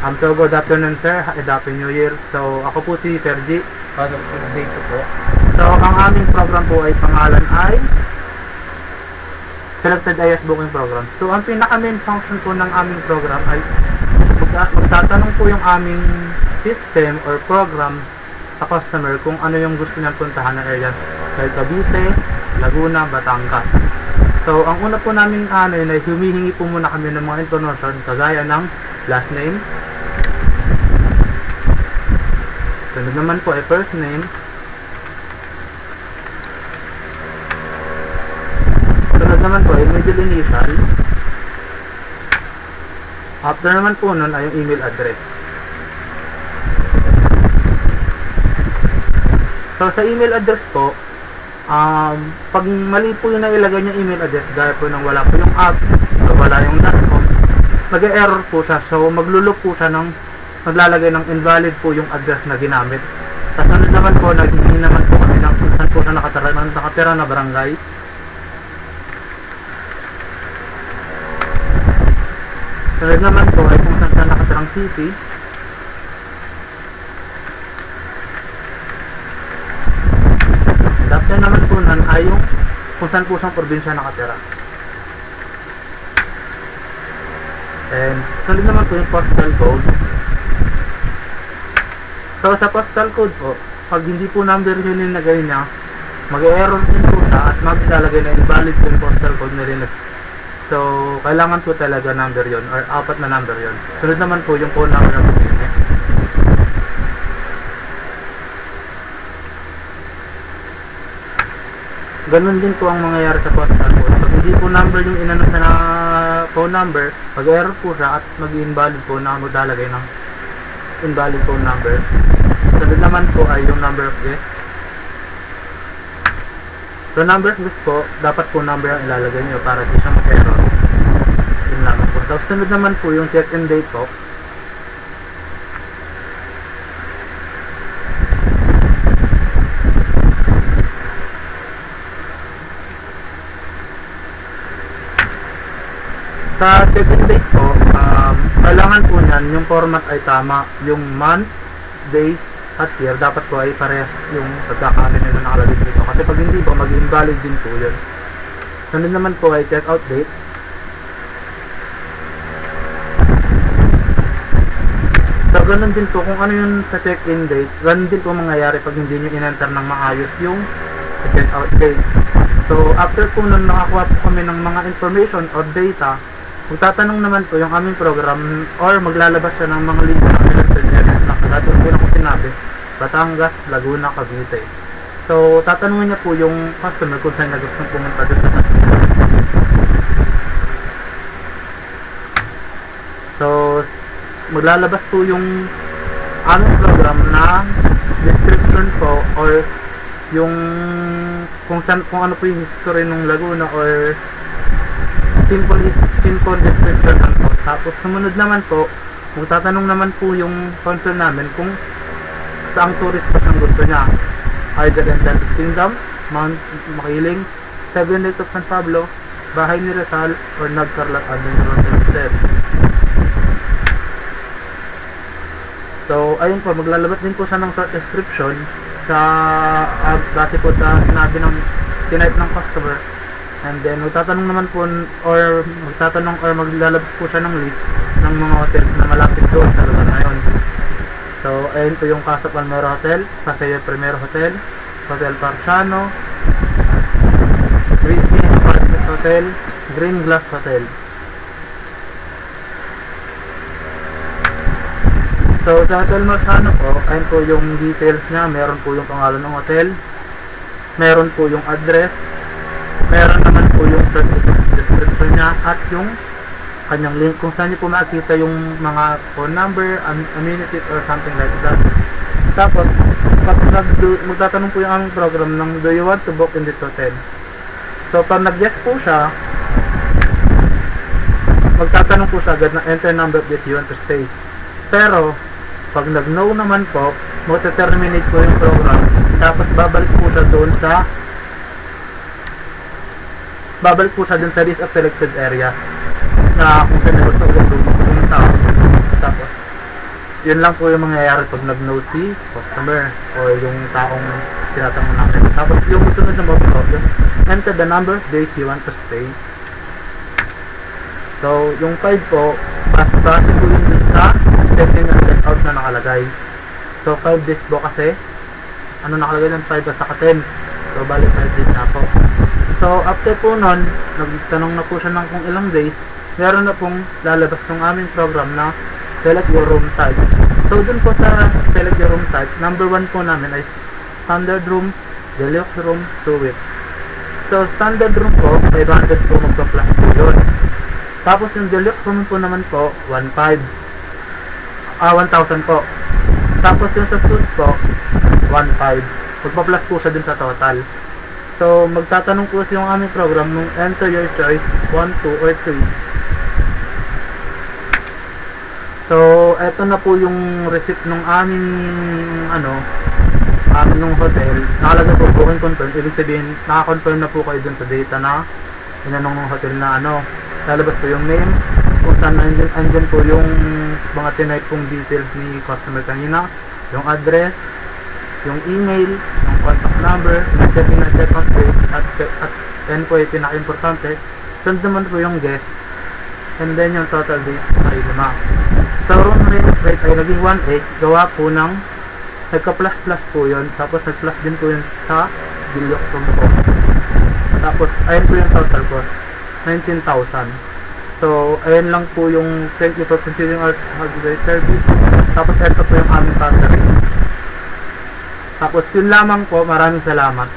So good afternoon sir, happy new year. So ako po si Sir G. Dito po. So ang aming program po ay pangalan ay Selected IS Booking Program. So ang pinaka main function po ng aming program ay magtatanong po yung aming system or program sa customer kung ano yung gusto niyang puntahan na area. Like Cavite, Laguna, Batangas. So ang una po namin ay humihingi po muna kami ng mga information kagaya ng last name. Sunod naman po ay first name. Sunod naman po ay middle initial. After naman po nun ay yung email address. So sa email address po, pag mali po yung nailagay niya email address, gaya po nang wala po yung app, wala yung .com, mag-error po siya. So maglulok po siya ng maglalagay ng invalid po yung address na ginamit. Kasunod naman po, naghihingi naman po kami ng kung saan po na nakatira na barangay. Sunod naman po ay kung saan nakatirang city. After naman po nun ay yung kung saan po siyang probinsya nakatira. And sunod naman po yung postal code. So sa postal code po, pag hindi po number yun yung nilagay niya, mag-error din po siya at maglalagay na invalid yung postal code na rin. So kailangan po talaga number yun or 4 na number yun. Sunod naman po yung phone number na bigyan niya. Ganun din po ang mangyayari sa postal code. Pag hindi po number yung inano sa na phone number, mag-error po siya at mag-invalid po na maglalagay ng invalid phone number. Sunod naman po ay yung number of guests. So number of guests po, dapat po number ang ilalagay nyo para di siya mag-error. Yun naman po. Tapos sunod naman po yung check-in date po. Sa check-in date po, kailangan po niyan, yung format ay tama. Yung month, day, at year, dapat po ay parehas yung pagkakaano nyo na nakalagay dito. Kasi pag hindi po, mag-invalid din po yun. Sunod naman po ay check-out date. So, ganun din po, kung ano yung sa check-in date, ganun din po mangyayari pag hindi nyo in-enter ng maayos yung check-out date. So, after po nung nakakuha po kami ng mga information or data, magtatanong naman po yung aming program or maglalabas siya ng mga link na selected areas na katulad po na kung sinabi, Batangas, Laguna, Cavite. So, tatanungin niya po yung customer kung saan na gustong pumunta doon sa customer. So, maglalabas po yung aming program na description po or yung kung ano po yung history ng Laguna or simple description lang po. Tapos sumunod naman po, magtatanong naman po yung concern namin kung saang tourist pa siyang gusto niya. Either Enchanted Kingdom, Mount Makiling, Seven Lakes of San Pablo, Bahay ni Rizal, or Nagcarlat Adventure Hotel. So, ayun po, maglalabas din po siya ng short description sa dati po sa sinabi ng tinype ng customer. And then magtatanong naman po or maglalabas po siya ng list ng mga hotel na malapit doon sa lugar na yun. So ayun po yung Casa Palmera Hotel, Paseo Primero Hotel, Hotel Parciano, Green Apartment Hotel, Green Glass Hotel. So sa Hotel Marciano po, ayun po yung details niya. Meron po yung pangalan ng hotel, meron po yung address, meron naman po yung description niya at yung kanyang link kung saan niyo po makikita yung mga phone number, amenities or something like that. Tapos, pag magtatanong po yung aming program ng do you want to book in this hotel? So, pag nag-yes po siya, magtatanong po siya agad na enter number of guests you want to stay. Pero, pag nag-no naman po, mag-terminate po yung program. Tapos, babalik po siya doon sa list of selected area na kung saan gusto ko pumunta. Tapos yun lang po yung mangyayari pag nag-note si customer o yung taong tinatanong namin. Tapos yung sunod na box po, yung enter the number of days you want to stay. So, yung 5 po, base po yun dun sa check-in and check-out na nakalagay. So, 5 days po kasi, ano nakalagay ng 5 at saka 10. So, bali 5 days na po. So, after po nun, nagtanong na po siya ng kung ilang days, meron na pong lalabas ng aming program na select your room type. So, dun po sa select your room type, number 1 po namin ay standard room, deluxe room, suite. So, standard room po, 500 po magpa-plus po yun. Tapos yung deluxe room po naman po, 1,000 po. Tapos yung sa suite po, 1,500. Magpa-plus po siya din sa total. So, magtatanong po yung aming program nung enter your choice, 1, 2, or 3. So, eto na po yung receipt ng aming, nung hotel. Nakalagay po booking confirm. Ibig sabihin, naka-confirm na po kayo dun sa data na inanong ng hotel na lalabas po yung name, kung saan andyan po yung mga tinype pong details ni customer kanina, yung address, yung email, yung contact number, yung check-in and check-out date, at yan po yung pinaka-importante. Sunod naman po yung guest, and then yung total date ay 5. So, room rate ay naging 1,800, gawa po ng nagka-plus-plus po yun, tapos nag-plus din po yun sa deluxe room po. Tapos, ayun po yung total cost, 19,000. So, ayun lang po yung thank you for considering our great service. Tapos, ito po yung aming catering. Tapos, yun lamang po. Maraming salamat.